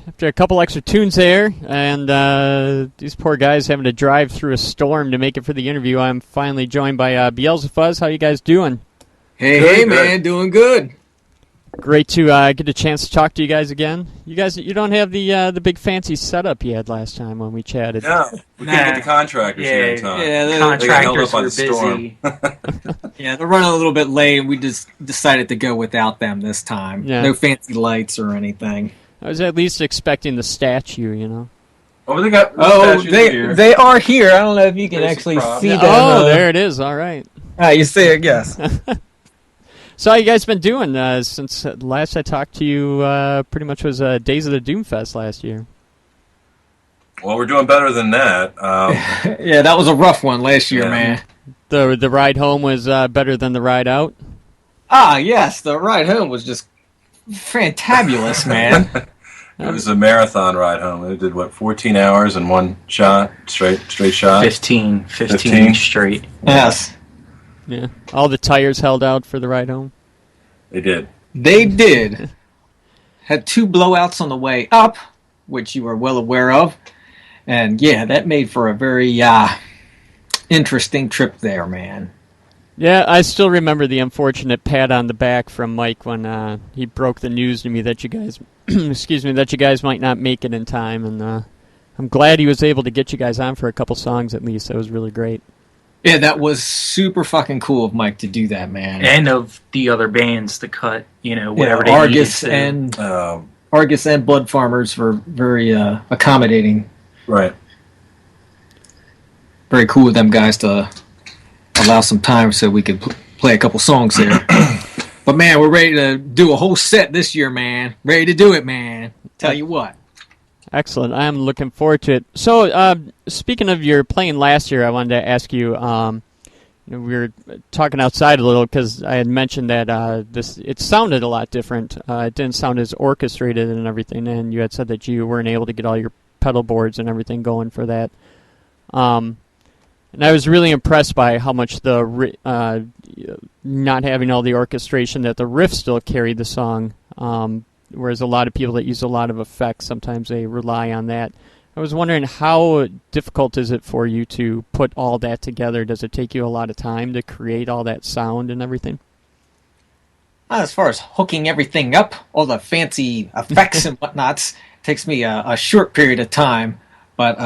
after a couple extra tunes there, and these poor guys having to drive through a storm to make it for the interview, I'm finally joined by Beelzefuzz. How you guys doing? Hey, man, doing good. Great to get a chance to talk to you guys again. You don't have the big fancy setup you had last time when we chatted. No, we couldn't get the contractors here in time. Yeah, the contractors were busy. Yeah, they're running a little bit late, and we just decided to go without them this time. Yeah. No fancy lights or anything. I was at least expecting the statue, you know. Oh, they got they are here. I don't know if you can actually see them. Oh, there it is. All right. You see it, yes. So how you guys been doing since last I talked to you? Pretty much was Days of the Doomfest last year. Well, we're doing better than that. Yeah, that was a rough one last year, man. The ride home was better than the ride out? Ah, yes, the ride home was just fantabulous, man. It was a marathon ride home. It did, 14 hours in one shot, straight shot? 15 straight. Yes. Yeah. All the tires held out for the ride home? They did. They did. Had 2 blowouts on the way up, which you are well aware of. And, yeah, that made for a very interesting trip there, man. Yeah, I still remember the unfortunate pat on the back from Mike when he broke the news to me that you guys, that you guys might not make it in time. And I'm glad he was able to get you guys on for a couple songs at least. That was really great. Yeah, that was super fucking cool of Mike to do that, man. And of the other bands to cut, whatever they Argus needed to. and Argus and Blood Farmers were very accommodating. Right. Very cool of them guys to allow some time so we could play a couple songs there. But man, we're ready to do a whole set this year, man. Ready to do it, man. Tell you what. Excellent. I'm looking forward to it. So, speaking of your playing last year, I wanted to ask you, we were talking outside a little because I had mentioned that it sounded a lot different. It didn't sound as orchestrated and everything, and you had said that you weren't able to get all your pedal boards and everything going for that. And I was really impressed by how much not having all the orchestration, that the riff still carried the song. Whereas a lot of people that use a lot of effects, sometimes they rely on that. I was wondering, how difficult is it for you to put all that together? Does it take you a lot of time to create all that sound and everything? As far as hooking everything up, all the fancy effects and whatnots, takes me a short period of time. But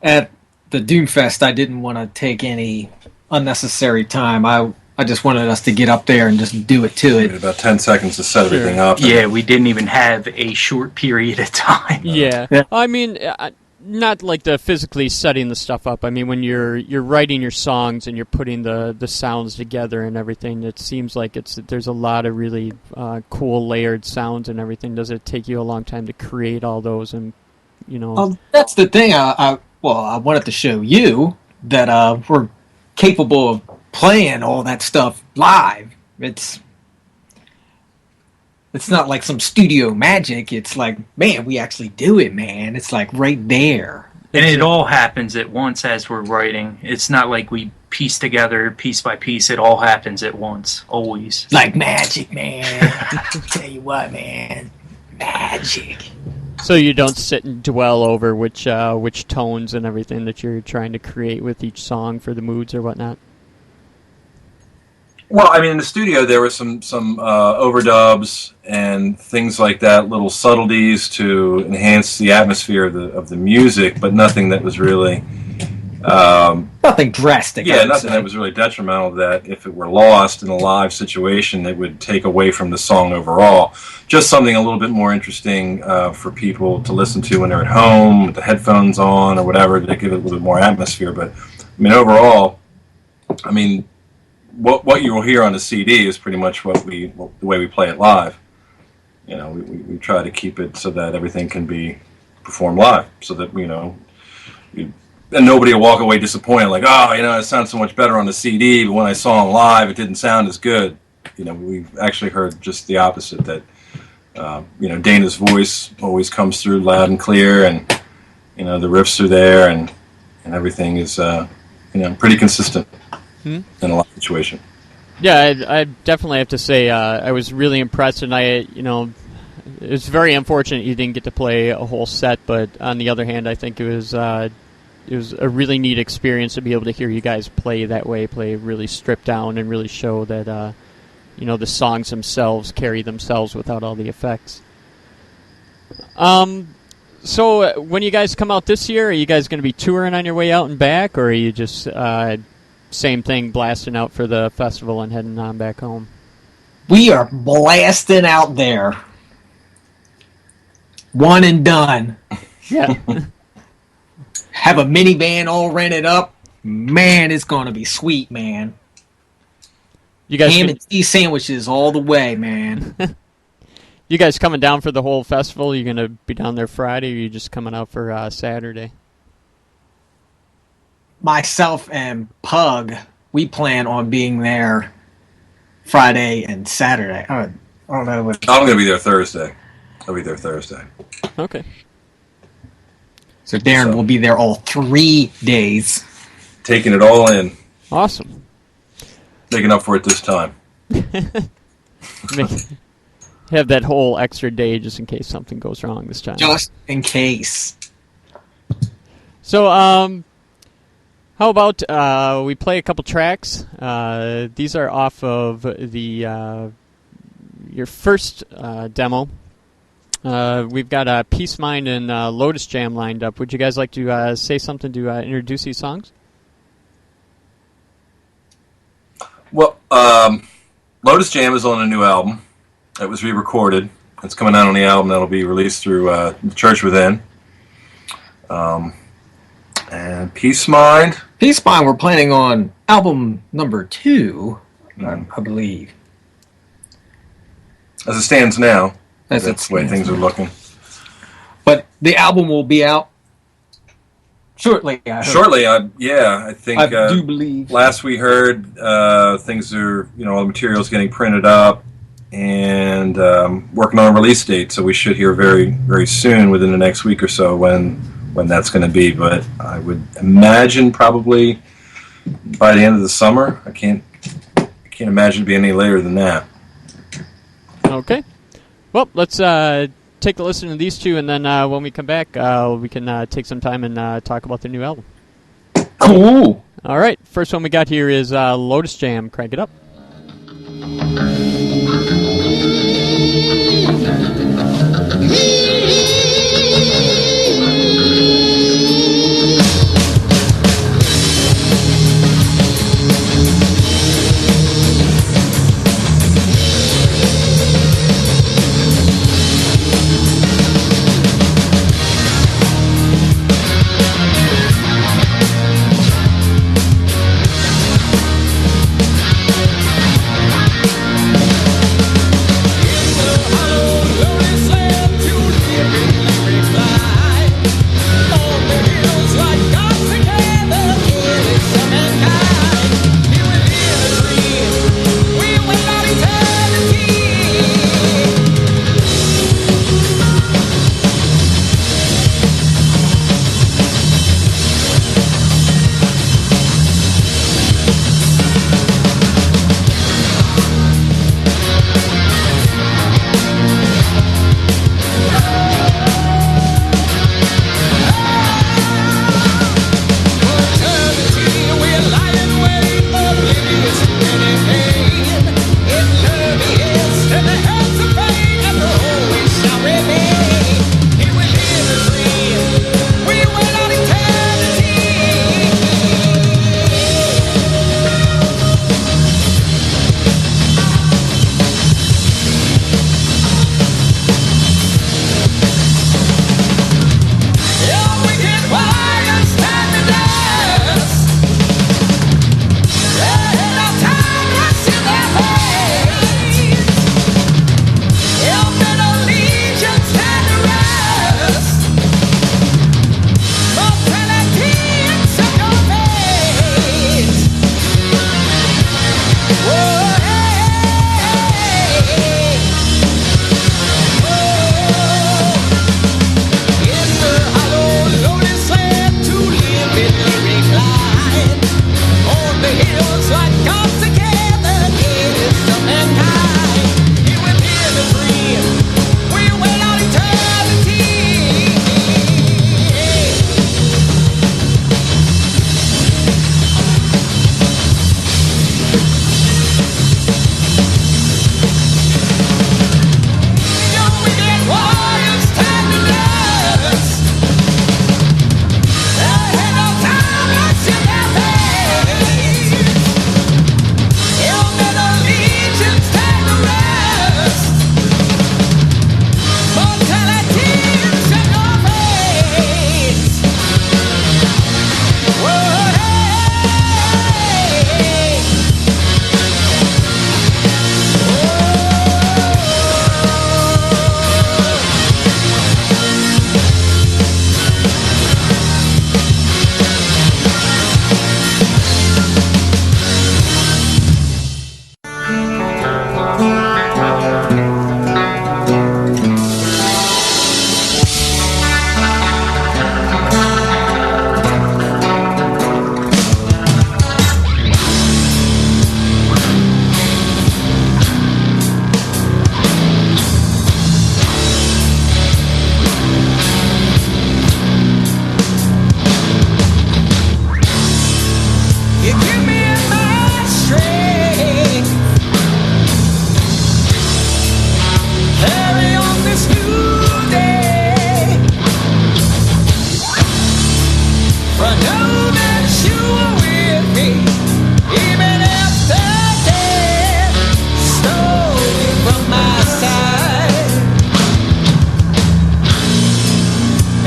at the Doomfest, I didn't want to take any unnecessary time. I just wanted us to get up there and just do it to it. About 10 seconds to set everything up. Yeah, we didn't even have a short period of time. Yeah. I mean, not like the physically setting the stuff up. I mean, when you're writing your songs and you're putting the sounds together and everything, it seems like there's a lot of really cool layered sounds and everything. Does it take you a long time to create all those? And that's the thing. I wanted to show you that we're capable of playing all that stuff live. It's not like some studio magic. It's like, man, we actually do it, man. It's like right there. And it all happens at once as we're writing. It's not like we piece together piece by piece. It all happens at once, always. Like magic, man. Tell you what, man. Magic. So you don't sit and dwell over which tones and everything that you're trying to create with each song for the moods or whatnot? Well, I mean, in the studio there were some overdubs and things like that, little subtleties to enhance the atmosphere of the music, but nothing that was really nothing drastic. Yeah, nothing that was really detrimental. That if it were lost in a live situation, it would take away from the song overall. Just something a little bit more interesting for people to listen to when they're at home with the headphones on or whatever, to give it a little bit more atmosphere. But I mean, overall, I mean, what you will hear on the CD is pretty much the way we play it live. We try to keep it so that everything can be performed live, so that and nobody will walk away disappointed, like, it sounds so much better on the CD, but when I saw him live, it didn't sound as good. We've actually heard just the opposite, that Dana's voice always comes through loud and clear, and the riffs are there, and everything is pretty consistent in a lot of situations. Yeah, I definitely have to say I was really impressed, and I it's very unfortunate you didn't get to play a whole set, but on the other hand, I think it was a really neat experience to be able to hear you guys play that way, play really stripped down, and really show that the songs themselves carry themselves without all the effects. So when you guys come out this year, are you guys going to be touring on your way out and back, or are you just same thing, blasting out for the festival and heading on back home? We are blasting out there. One and done. Yeah. Have a minivan all rented up. Man, it's going to be sweet, man. You guys Ham and cheese sandwiches all the way, man. You guys coming down for the whole festival? You going to be down there Friday, or are you just coming out for Saturday? Myself and Pug, we plan on being there Friday and Saturday. I don't know. I'm going to be there Thursday. I'll be there Thursday. Okay. So Darren will be there all 3 days. Taking it all in. Awesome. Making up for it this time. Have that whole extra day just in case something goes wrong this time. Just in case. So, how about we play a couple tracks? These are off of the your first demo. We've got Peace Mind and Lotus Jam lined up. Would you guys like to say something to introduce these songs? Well, Lotus Jam is on a new album. It was re-recorded. It's coming out on the album that'll be released through The Church Within. And Peace Mind. Peace Mind, we're planning on album number 2, I believe. As it stands now, That's the way things are looking. But the album will be out shortly. Shortly, I think. I do believe. Last we heard, things are, all the material's getting printed up and working on a release date. So we should hear very, very soon, within the next week or so, when that's going to be. But I would imagine probably by the end of the summer. I can't imagine it being any later than that. Okay. Well, let's take a listen to these two, and then when we come back, we can take some time and talk about the new album. Cool. All right. First one we got here is Lotus Jam. Crank it up. Hollow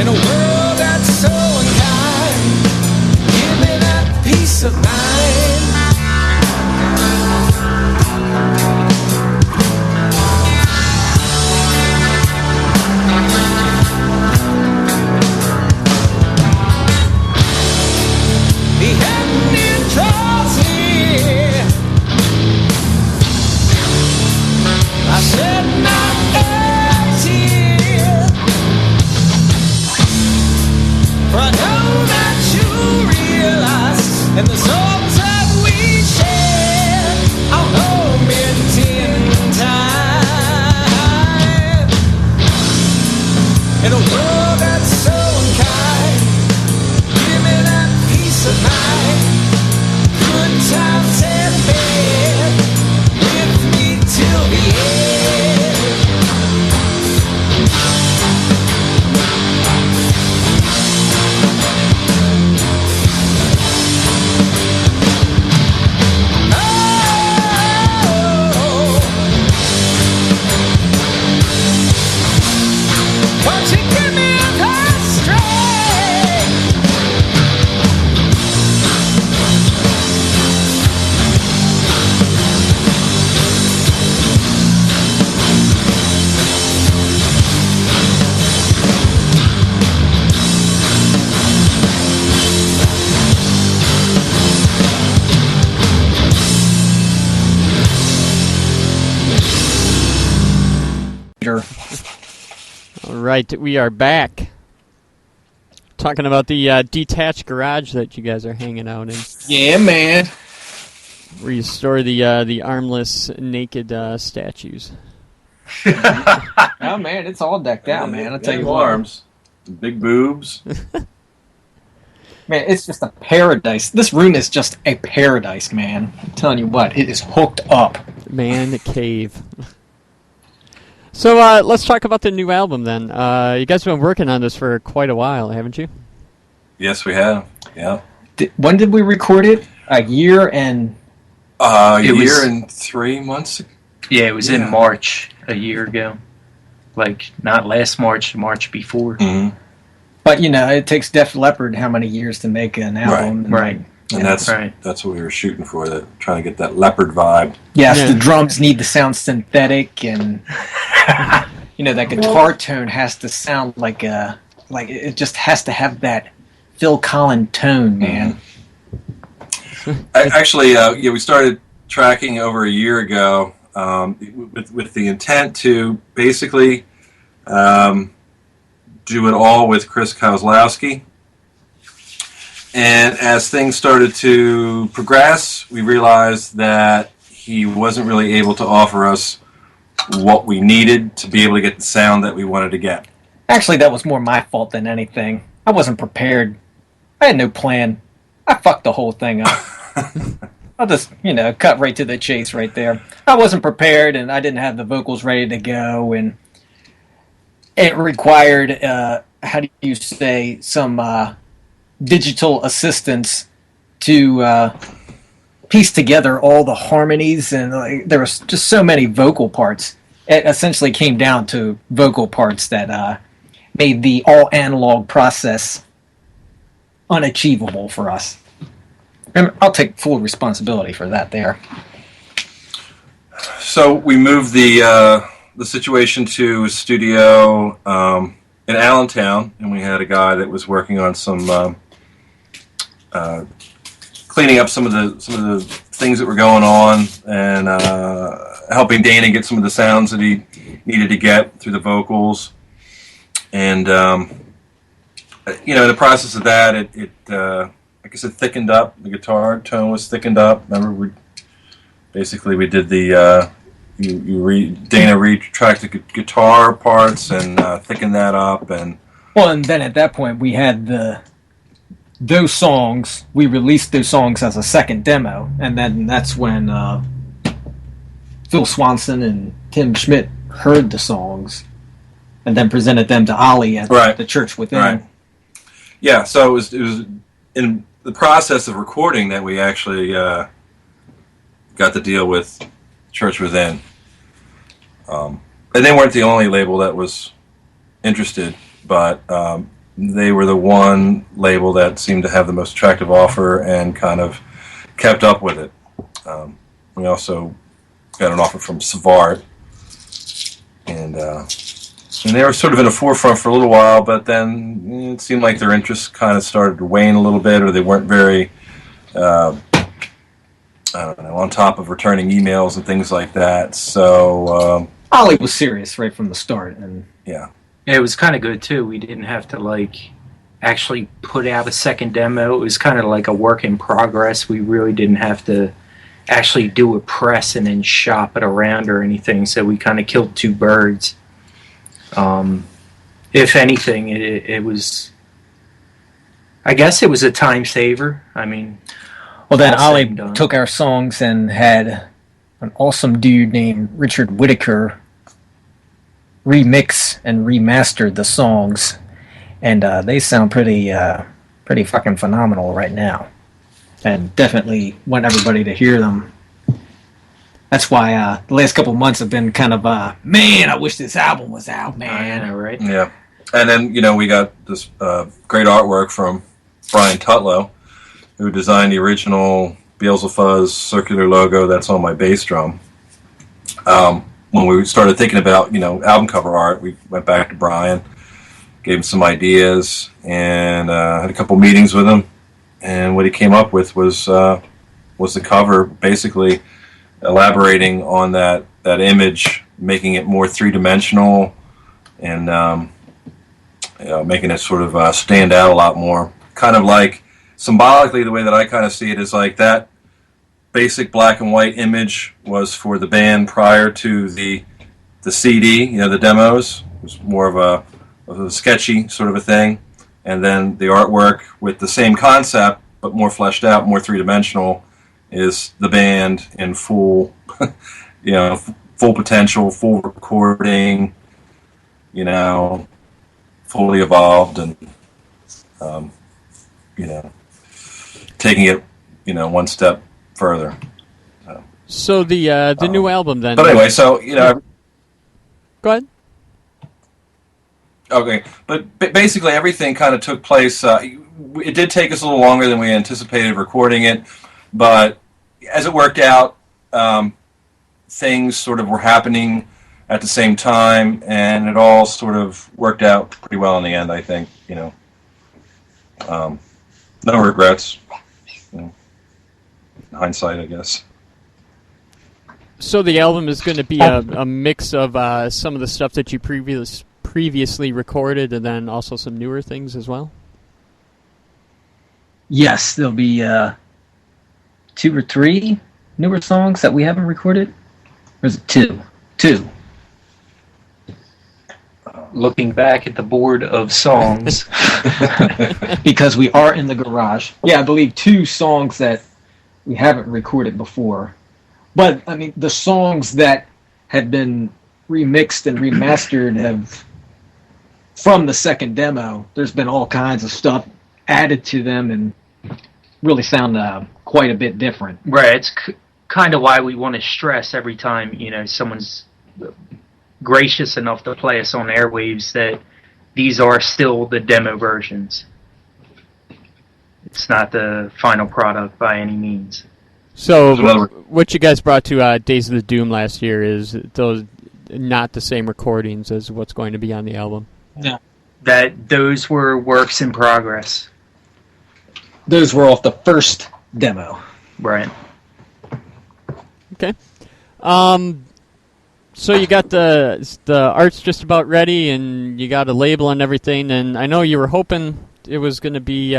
In a world that's so unkind, give me that peace of mind. The ending draws near. I said not a tear, for I know that you realize in the songs that we share, I'll home in time. In a world that's so unkind, give me that peace of mind. Good times and bad, with me till the end. Won't you give me that strength? All right, we are back. Talking about the detached garage that you guys are hanging out in, Yeah, man. where you store the armless, naked statues. Oh man, it's all decked out, man. I'll tell you what. Arms, big boobs. Man, it's just a paradise. This room is just a paradise, man. I'm telling you what, it is hooked up. Man cave. So let's talk about the new album then. You guys have been working on this for quite a while, haven't you? Yes, we have. Yeah. When did we record it? A year and... A It was- year and 3 months. Yeah, it was Yeah. in March a year ago. Like, not last March, the March before. Mm-hmm. But, you know, it takes Def Leppard how many years to make an album? Right. And Yeah, that's what we were shooting for. Trying to get that leopard vibe. Yes, Yeah. the drums need to sound synthetic, and you know that guitar tone has to sound like it just has to have that Phil Collins tone, man. Actually, we started tracking over a year ago with the intent to basically do it all with Chris Kozlowski. And as things started to progress, we realized that he wasn't really able to offer us what we needed to be able to get the sound that we wanted to get. Actually, that was more my fault than anything. I wasn't prepared. I had no plan. I fucked the whole thing up. I'll just, cut right to the chase right there. I wasn't prepared, and I didn't have the vocals ready to go, and it required, how do you say, some digital assistance to piece together all the harmonies, and there was just so many vocal parts. It essentially came down to vocal parts that made the all-analog process unachievable for us. And I'll take full responsibility for that there. So we moved the situation to a studio in Allentown, and we had a guy that was working on some cleaning up some of the things that were going on, and helping Dana get some of the sounds that he needed to get through the vocals. And in the process of that, it I guess it thickened up. The guitar tone was thickened up. Remember, we did the Dana retracted the guitar parts and thickened that up, and then at that point we had those songs. We released those songs as a second demo, and then that's when Phil Swanson and Tim Schmidt heard the songs, and then presented them to Ollie at the Church Within. Right. Yeah, so it was in the process of recording that we actually got to deal with Church Within. And they weren't the only label that was interested, but they were the one label that seemed to have the most attractive offer and kind of kept up with it. We also got an offer from Savart, and they were sort of in the forefront for a little while, but then it seemed like their interest kind of started to wane a little bit, or they weren't very, I don't know, on top of returning emails and things like that. So Ollie was serious right from the start, and yeah. It was kind of good too. We didn't have to actually put out a second demo. It was kind of like a work in progress. We really didn't have to actually do a press and then shop it around or anything. So we kind of killed two birds. If anything, it was. I guess it was a time saver. I mean, well, then all said Ollie and done. took our songs and had an awesome dude named Richard Whitaker remix and remastered the songs, and they sound pretty fucking phenomenal right now, and definitely want everybody to hear them. That's why the last couple months have been kind of man, I wish this album was out, man. I know, right? Yeah. And then, we got this great artwork from Brian Tutlow, who designed the original Beelzefuzz circular logo that's on my bass drum. When we started thinking about, album cover art, we went back to Brian, gave him some ideas, and had a couple meetings with him. And what he came up with was the cover, basically elaborating on that image, making it more three-dimensional, and making it sort of stand out a lot more. Kind of like, symbolically, the way that I kind of see it is like that basic black and white image was for the band prior to the CD, the demos. It was more of a sketchy sort of a thing. And then the artwork with the same concept, but more fleshed out, more three-dimensional, is the band in full, full potential, full recording, fully evolved, and, taking it, one step further. So the new album then. But anyway, so Go ahead. Okay, but basically everything kind of took place. It did take us a little longer than we anticipated recording it, but as it worked out, things sort of were happening at the same time, and it all sort of worked out pretty well in the end. I think, no regrets. Hindsight, I guess. So the album is going to be a mix of some of the stuff that you previously recorded, and then also some newer things as well? Yes, there'll be 2 or 3 newer songs that we haven't recorded. Or is it 2? 2. Looking back at the board of songs. Because we are in the garage. Yeah, I believe 2 songs that we haven't recorded before. But, I mean, the songs that have been remixed and remastered have, from the second demo, there's been all kinds of stuff added to them and really sound quite a bit different. Right, it's kind of why we want to stress every time, someone's gracious enough to play us on airwaves that these are still the demo versions. It's not the final product by any means. So what you guys brought to Days of the Doom last year is those not the same recordings as what's going to be on the album? No. Those were works in progress. Those were off the first demo. Right. Okay. So you got the art's just about ready, and you got a label and everything, and I know you were hoping it was going to be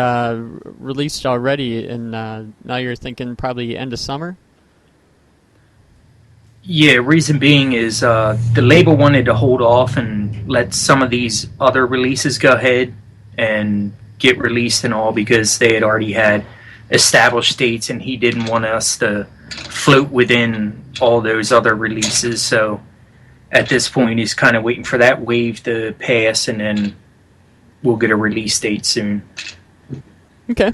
released already, and now you're thinking probably end of summer? Yeah, reason being is the label wanted to hold off and let some of these other releases go ahead and get released and all, because they had already had established dates, and he didn't want us to float within all those other releases. So at this point, he's kind of waiting for that wave to pass, and then we'll get a release date soon. Okay.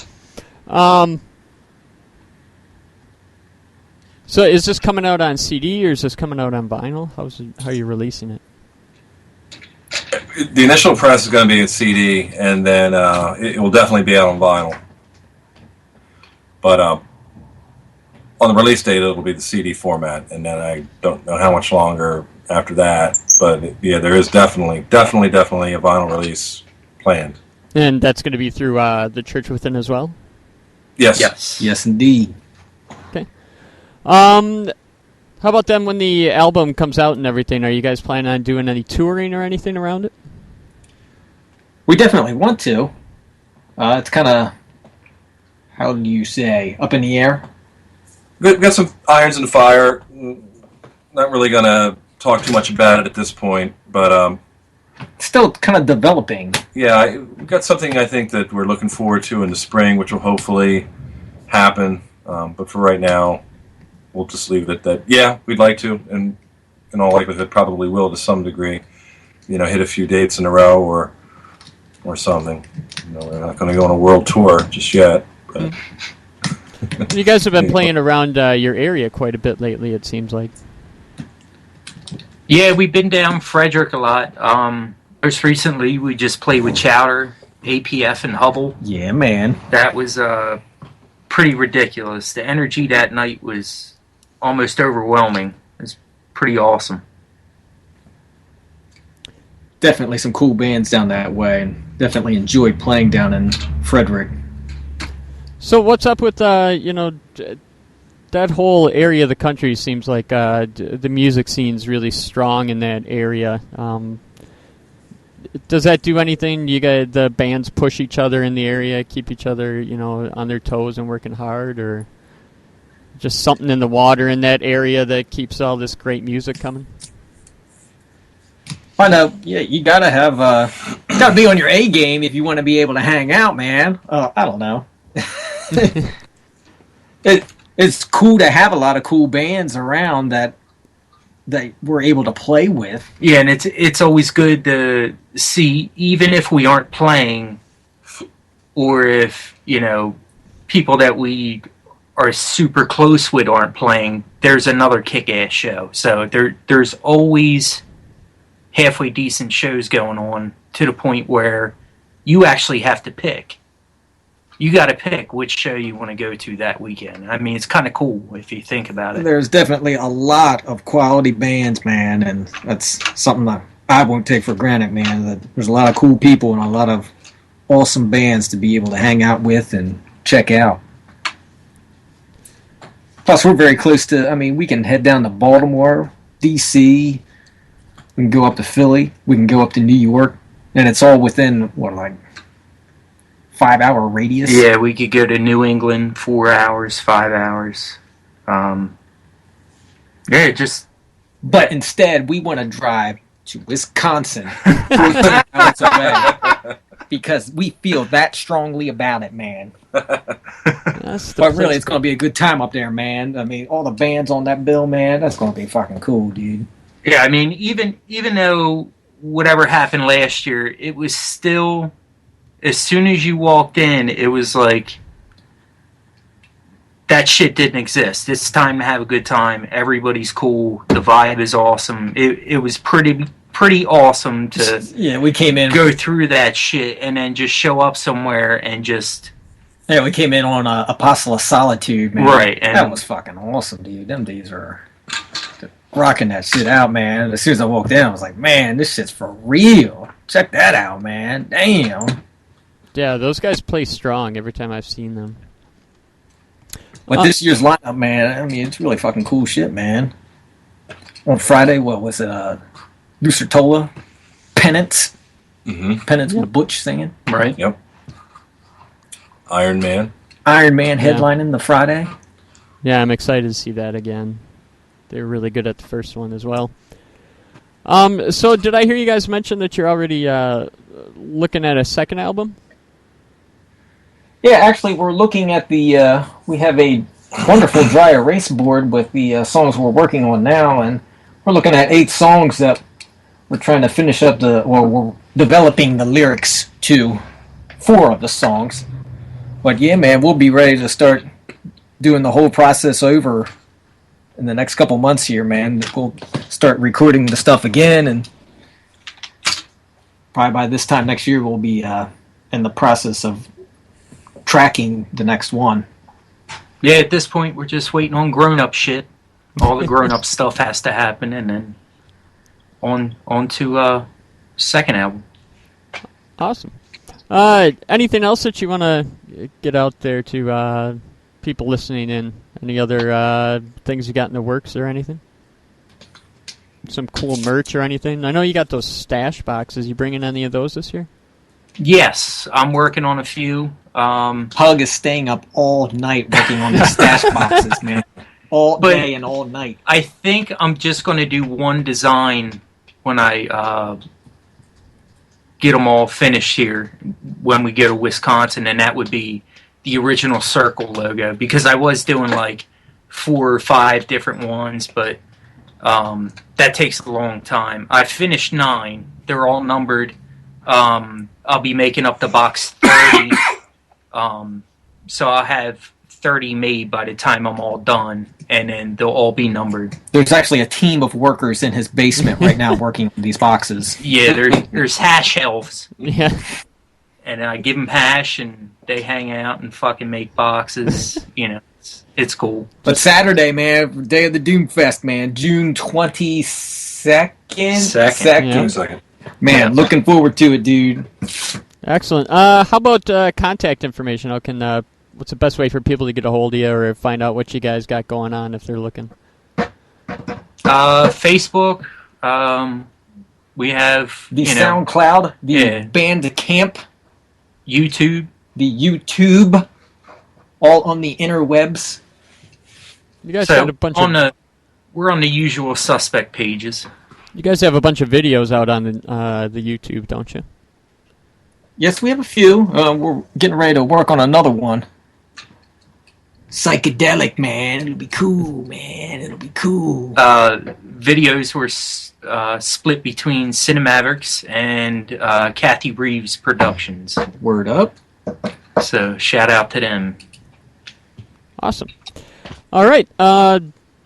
So is this coming out on CD, or is this coming out on vinyl? How are you releasing it? The initial press is going to be a CD, and then it will definitely be out on vinyl. But on the release date, it'll be the CD format, and then I don't know how much longer after that. But yeah, there is definitely a vinyl release planned. And that's going to be through the Church Within as well? Yes. Yes, indeed. Okay. How about then when the album comes out and everything? Are you guys planning on doing any touring or anything around it? We definitely want to. It's kind of, how do you say, up in the air. We've got some irons in the fire. Not really going to talk too much about it at this point, but Still kind of developing. yeah, we've got something I think that we're looking forward to in the spring, which will hopefully happen. But for right now, we'll just leave it at that. We'd like to, and in all likelihood, probably will to some degree. Hit a few dates in a row or something. We're not going to go on a world tour just yet. But You guys have been playing around your area quite a bit lately, it seems like. Yeah, we've been down Frederick a lot. Most recently, we just played with Chowder, APF, and Hubble. Yeah, man. That was pretty ridiculous. The energy that night was almost overwhelming. It was pretty awesome. Definitely some cool bands down that way, and definitely enjoyed playing down in Frederick. So what's up with, that whole area of the country seems like the music scene's really strong in that area. Does that do anything? The bands push each other in the area, keep each other, on their toes and working hard, or just something in the water in that area that keeps all this great music coming? I know. Yeah, you gotta have, gotta be on your A game if you want to be able to hang out, man. I don't know. It's cool to have a lot of cool bands around that we're able to play with. Yeah, and it's always good to see, even if we aren't playing, or if, people that we are super close with aren't playing, there's another kick-ass show. So there's always halfway decent shows going on, to the point where you actually have to pick. You got to pick which show you want to go to that weekend. I mean, it's kind of cool if you think about it. There's definitely a lot of quality bands, man, and that's something that I won't take for granted, man. That there's a lot of cool people and a lot of awesome bands to be able to hang out with and check out. Plus, we're very close to, we can head down to Baltimore, D.C., we can go up to Philly, we can go up to New York, and it's all within, 5-hour radius? Yeah, we could go to New England, 4 hours, 5 hours. But instead, we want to drive to Wisconsin 14 hours away because we feel that strongly about it, man. But really, it's going to be a good time up there, man. All the bands on that bill, man, that's going to be fucking cool, dude. Yeah, even though whatever happened last year, it was still, as soon as you walked in, it was like, that shit didn't exist. It's time to have a good time. Everybody's cool. The vibe is awesome. It was pretty awesome to we came in, go through that shit and then just show up somewhere and just... Yeah, we came in on Apostle of Solitude, man. Right. And that was fucking awesome, dude. Them dudes are rocking that shit out, man. As soon as I walked in, I was like, man, this shit's for real. Check that out, man. Damn. Yeah, those guys play strong every time I've seen them. But this year's lineup, man, it's really fucking cool shit, man. On Friday, what was it? Lucertola, Penance. Mm-hmm. Penance with Butch singing. right. Yep. Iron Man headlining the Friday. Yeah, I'm excited to see that again. They were really good at the first one as well. So did I hear you guys mention that you're already looking at a second album? Yeah, actually, we're looking at the... we have a wonderful dry erase board with the songs we're working on now, and we're looking at 8 songs that we're trying to finish up we're developing the lyrics to 4 of the songs. But yeah, man, we'll be ready to start doing the whole process over in the next couple months here, man. We'll start recording the stuff again and probably by this time next year we'll be in the process of tracking the next one. Yeah, at this point we're just waiting on grown-up shit. All the grown-up stuff has to happen, and then on to second album. Awesome. Anything else that you want to get out there to people listening in? Any other things you got in the works or anything? Some cool merch or anything? I know you got those stash boxes. You bringing any of those this year? Yes, I'm working on a few. Pug is staying up all night working on the stash boxes, man. All day and all night. I think I'm just going to do one design when I get them all finished here when we go to Wisconsin, and that would be the original circle logo, because I was doing like 4 or 5 different ones, but that takes a long time. I finished 9. They're all numbered. I'll be making up the box 30. So I'll have 30 made by the time I'm all done, and then they'll all be numbered. There's actually a team of workers in his basement right now working on these boxes. Yeah, there's hash elves. Yeah. And I give them hash, and they hang out and fucking make boxes. You know, it's cool. But Saturday, man, day of the Doomfest, man, June 22nd. June 2nd. Man, looking forward to it, dude. Excellent. How about contact information? How can what's the best way for people to get a hold of you or find out what you guys got going on if they're looking? Facebook. We have the SoundCloud, the Bandcamp, YouTube, the YouTube, all on the interwebs. You guys got a bunch of we're on the usual suspect pages. You guys have a bunch of videos out on the YouTube, don't you? Yes, we have a few. We're getting ready to work on another one. Psychedelic, man. It'll be cool, man. It'll be cool. Videos were split between Cinemavericks and Kathy Reeves Productions. Word up. So shout out to them. Awesome. All right.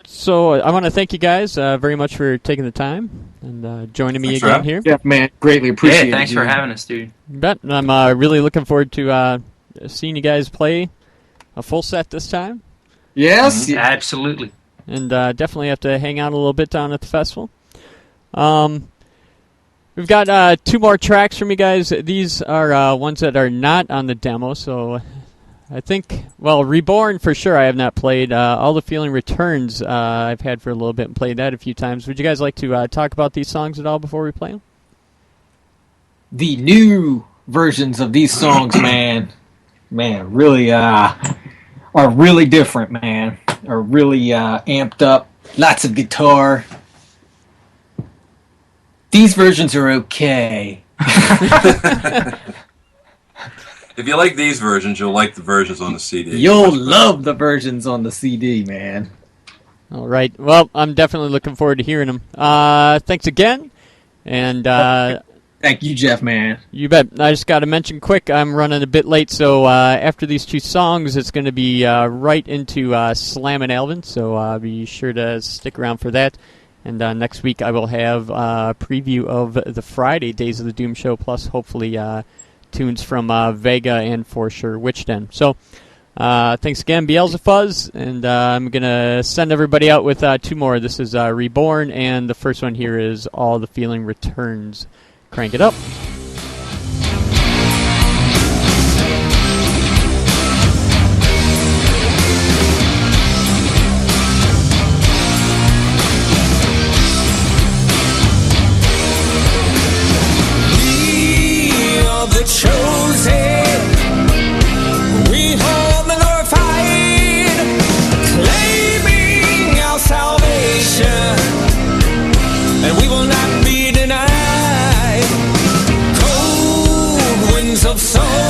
So I want to thank you guys very much for taking the time and joining me again here. Yeah, man. Greatly appreciate it. Yeah, thanks for having us, dude. You bet. And I'm really looking forward to seeing you guys play a full set this time. Yes. Mm-hmm. Absolutely. And definitely have to hang out a little bit down at the festival. We've got 2 more tracks from you guys. These are ones that are not on the demo, so I think, Reborn for sure I have not played. All the Feeling Returns I've had for a little bit and played that a few times. Would you guys like to talk about these songs at all before we play them? The new versions of these songs, man, really are really different, man. Are really amped up. Lots of guitar. These versions are okay. If you like these versions, you'll like the versions on the CD. You'll love the versions on the CD, man. All right. Well, I'm definitely looking forward to hearing them. Thanks again. And thank you, Jeff, man. You bet. I just got to mention quick, I'm running a bit late, so after these 2 songs, it's going to be right into Slammin' Alvin, so be sure to stick around for that. And next week I will have a preview of the Friday Days of the Doom show, plus hopefully tunes from Vega and for sure Witchden. So thanks again, Beelzefuzz, and I'm going to send everybody out with 2 more. This is Reborn, and the first one here is All the Feeling Returns. Crank it up. The chosen, we hold the glorified, claiming our salvation, and we will not be denied. Cold winds of sorrow